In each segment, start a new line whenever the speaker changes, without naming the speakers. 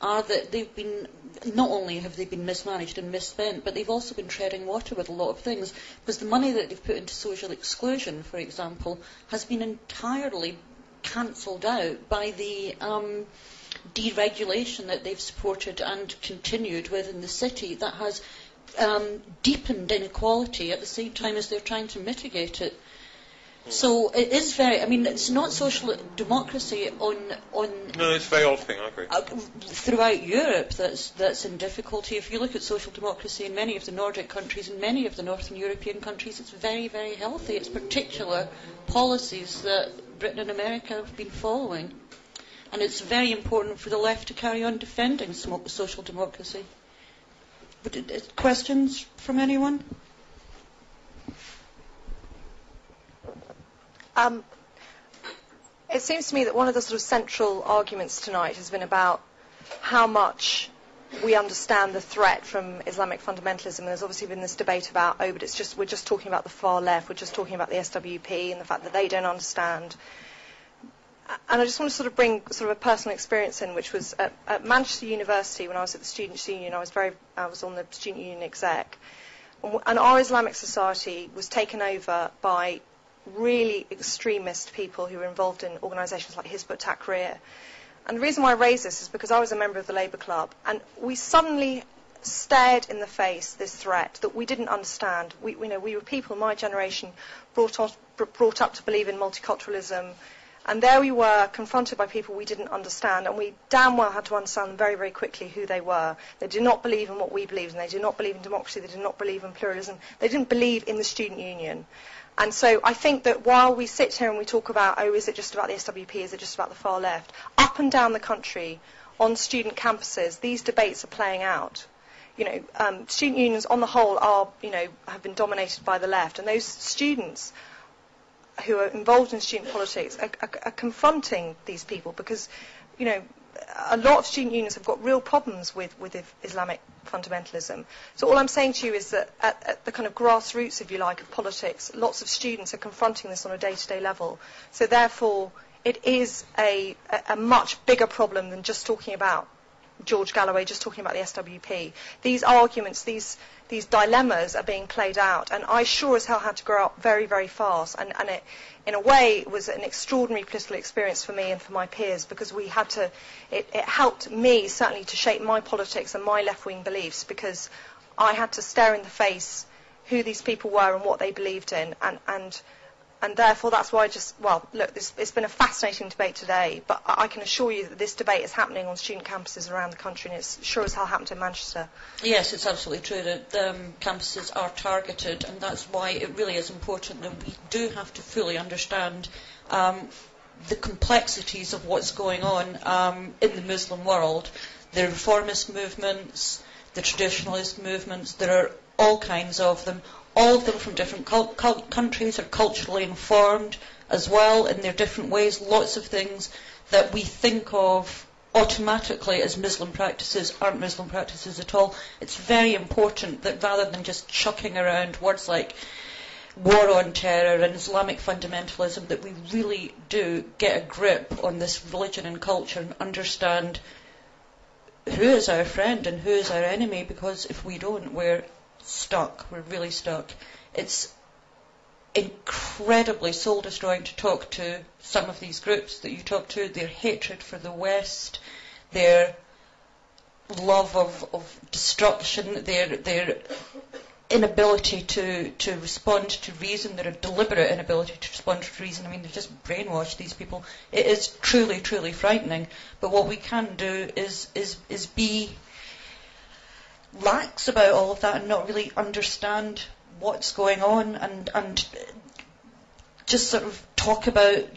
are that they've been, not only have they been mismanaged and misspent, but they've also been treading water with a lot of things, because the money that they've put into social exclusion, for example, has been entirely cancelled out by the deregulation that they've supported and continued with in the city that has deepened inequality at the same time as they're trying to mitigate it. So it is very, I mean, it's not social democracy on
No, it's a very odd thing, I agree.
Throughout Europe that's in difficulty. If you look at social democracy in many of the Nordic countries and many of the Northern European countries, it's very, very healthy. It's particular policies that Britain and America have been following. And it's very important for the left to carry on defending social democracy. Questions from anyone?
It seems to me that one of the sort of central arguments tonight has been about how much we understand the threat from Islamic fundamentalism. There's obviously been this debate about, but we're just talking about the far left, we're just talking about the SWP and the fact that they don't understand. And I just want to sort of bring sort of a personal experience in, which was at Manchester University when I was at the Students' Union. I was on the Student Union exec, and our Islamic society was taken over by really extremist people who were involved in organisations like Hizb ut-Tahrir. And the reason why I raise this is because I was a member of the Labour Club, and we suddenly stared in the face this threat that we didn't understand. We were people, my generation, brought up to believe in multiculturalism, and there we were, confronted by people we didn't understand, and we damn well had to understand very, very quickly who they were. They did not believe in what we believed in. They did not believe in democracy. They did not believe in pluralism. They didn't believe in the student union. And so I think that while we sit here and we talk about, is it just about the SWP, is it just about the far left, up and down the country, on student campuses, these debates are playing out. Student unions on the whole are, have been dominated by the left, and those students who are involved in student politics are confronting these people because, a lot of student unions have got real problems with Islamic fundamentalism. So all I'm saying to you is that at the kind of grassroots, if you like, of politics, lots of students are confronting this on a day-to-day level. So therefore, it is a much bigger problem than just talking about George Galloway, just talking about the SWP. These arguments, these dilemmas are being played out, and I sure as hell had to grow up very, very fast, and it, in a way, it was an extraordinary political experience for me and for my peers, because we had to, it helped me certainly to shape my politics and my left-wing beliefs, because I had to stare in the face who these people were and what they believed in, and therefore that's why it's been a fascinating debate today, but I can assure you that this debate is happening on student campuses around the country, and it's sure as hell happened in Manchester.
Yes, it's absolutely true that campuses are targeted, and that's why it really is important that we do have to fully understand the complexities of what's going on in the Muslim world. The reformist movements, the traditionalist movements, there are all kinds of them. All of them from different countries are culturally informed as well in their different ways. Lots of things that we think of automatically as Muslim practices aren't Muslim practices at all. It's very important that rather than just chucking around words like war on terror and Islamic fundamentalism, that we really do get a grip on this religion and culture and understand who is our friend and who is our enemy, because if we don't, we're stuck. We're really stuck. It's incredibly soul-destroying to talk to some of these groups that you talk to. Their hatred for the West, their love of destruction, their inability to respond to reason, their deliberate inability to respond to reason. I mean, they've just brainwashed these people. It is truly, truly frightening. But what we can do is be lax about all of that and not really understand what's going on and just sort of talk about,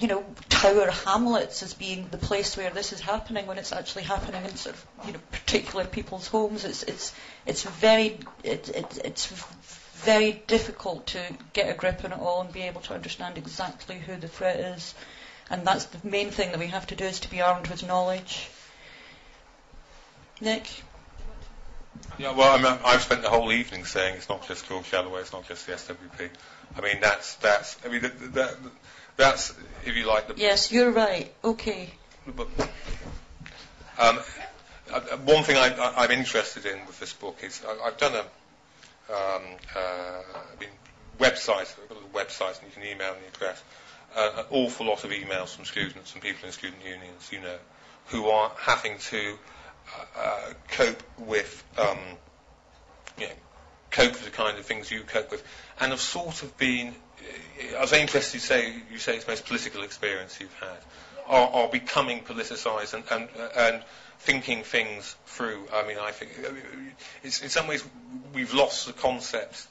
Tower Hamlets as being the place where this is happening when it's actually happening in sort of, particular people's homes. It's very difficult to get a grip on it all and be able to understand exactly who the threat is. And that's the main thing that we have to do, is to be armed with knowledge. Nick?
Yeah, well, I mean, I've spent the whole evening saying it's not just George Galloway, it's not just the SWP. I mean, that's if you like the...
Yes, you're right. Okay.
But, one thing I'm interested in with this book is I've done website, I've got a website, and you can email me the address. An awful lot of emails from students and people in student unions, who are having to cope with the kind of things you cope with, and have sort of been. I was interested to say you say it's the most political experience you've had, are becoming politicised and thinking things through. I mean, I think it's in some ways we've lost the concept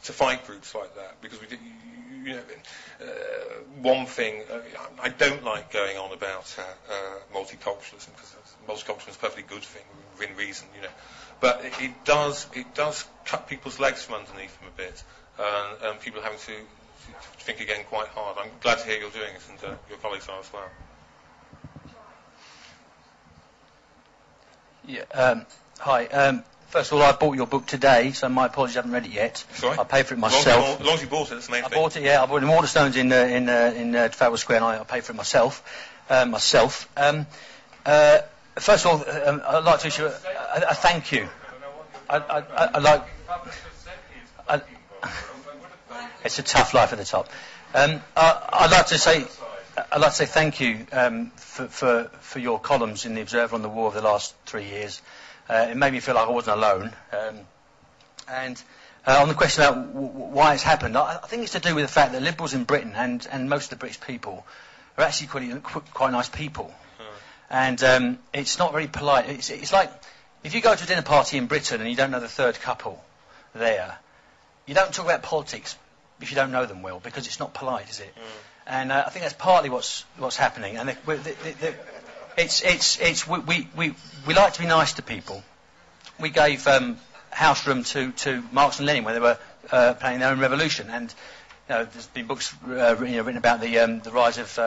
to fight groups like that, because one thing I don't like going on about multiculturalism, because multiculturalism is a perfectly good thing within reason, but it does cut people's legs from underneath them a bit, and people are having to think again quite hard. I'm glad to hear you're doing it, and your colleagues are as well.
Yeah. Hi. First of all, I bought your book today, so my apologies, I haven't read it yet.
Sorry?
I paid for it myself.
As long as you bought it, that's the main thing.
I bought it, yeah. I bought it in Waterstones in Trafalgar Square, and I paid for it myself. First of all, I'd like to issue a thank you. It's a tough life at the top. I'd like to say thank you for your columns in the Observer on the war of the last 3 years. It made me feel like I wasn't alone. And on the question about why it's happened, I think it's to do with the fact that Liberals in Britain and most of the British people are actually quite nice people. And it's not very polite. It's like if you go to a dinner party in Britain and you don't know the third couple there, you don't talk about politics if you don't know them well, because it's not polite, is it? And I think that's partly what's happening. And we like to be nice to people. We gave house room to Marx and Lenin when they were planning their own revolution, and there's been books written about the rise of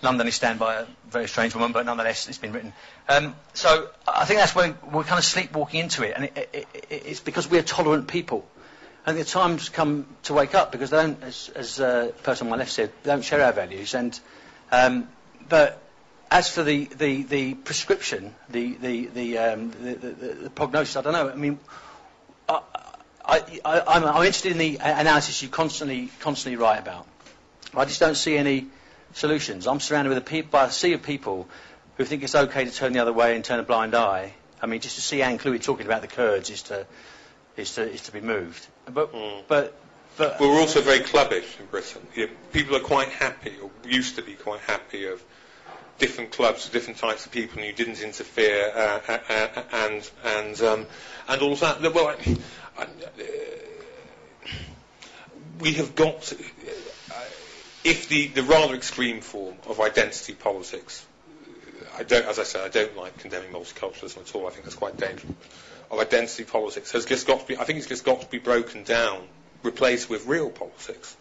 London is stand by a very strange woman, but nonetheless it's been written. So I think that's where we're kind of sleepwalking into it, and it's because we're tolerant people. And the time's come to wake up, because they don't, as the person on my left said, they don't share our values. And but as for the prescription, the prognosis, I don't know. I mean, I'm interested in the analysis you constantly write about. I just don't see any solutions. I'm surrounded by a sea of people who think it's okay to turn the other way and turn a blind eye. I mean, just to see Anne Clewy talking about the Kurds is to be moved. But
we're also very clubbish in Britain. People are quite happy, or used to be quite happy, of different clubs, different types of people, and you didn't interfere, and all of that. Well, we have got, if the rather extreme form of identity politics, as I said, I don't like condemning multiculturalism at all. I think that's quite dangerous. Of identity politics has just got to be. I think it's just got to be broken down, replaced with real politics,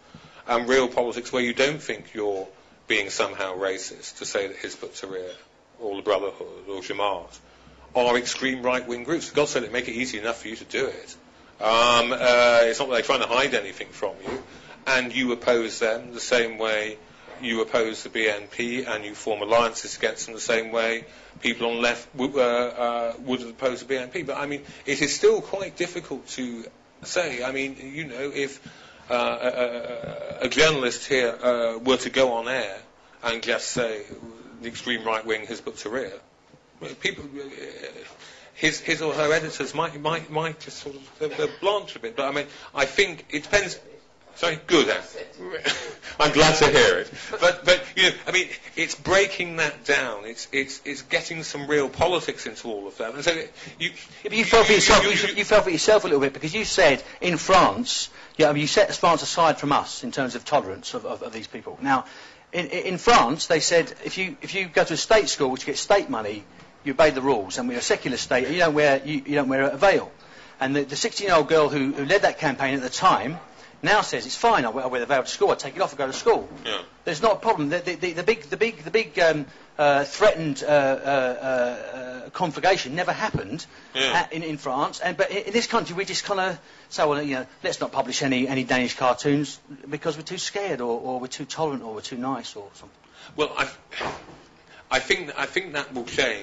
and real politics where you don't think you're being somehow racist to say that Hizb ut-Tahrir or the Brotherhood or Jamaat are extreme right-wing groups. For God's sake, they make it easy enough for you to do it. It's not that they're trying to hide anything from you, and you oppose them the same way you oppose the BNP, and you form alliances against them the same way people on the left would oppose the BNP. But I mean, it is still quite difficult to say. I mean, if a journalist here were to go on air and just say the extreme right wing Hizb ut-Tahrir, people, his or her editors might just sort of blanch a bit. But I mean, I think it depends. Sorry, good. I'm glad to hear it. But I mean, it's breaking that down. It's getting some real politics into all of that. And so
you fell for yourself a little bit, because you said in France, you set France aside from us in terms of tolerance of these people. Now, in France, they said if you go to a state school which gets state money, you obey the rules, and we're a secular state, and you don't wear a veil. And the 16-year-old girl who led that campaign at the time now says it's fine. I wear the veil to school. I take it off and go to school.
Yeah.
There's not a problem. The big threatened conflagration never happened in France. But in this country, we just kind of say, well, let's not publish any Danish cartoons because we're too scared, or we're too tolerant, or we're too nice, or something.
Well, I think that will change.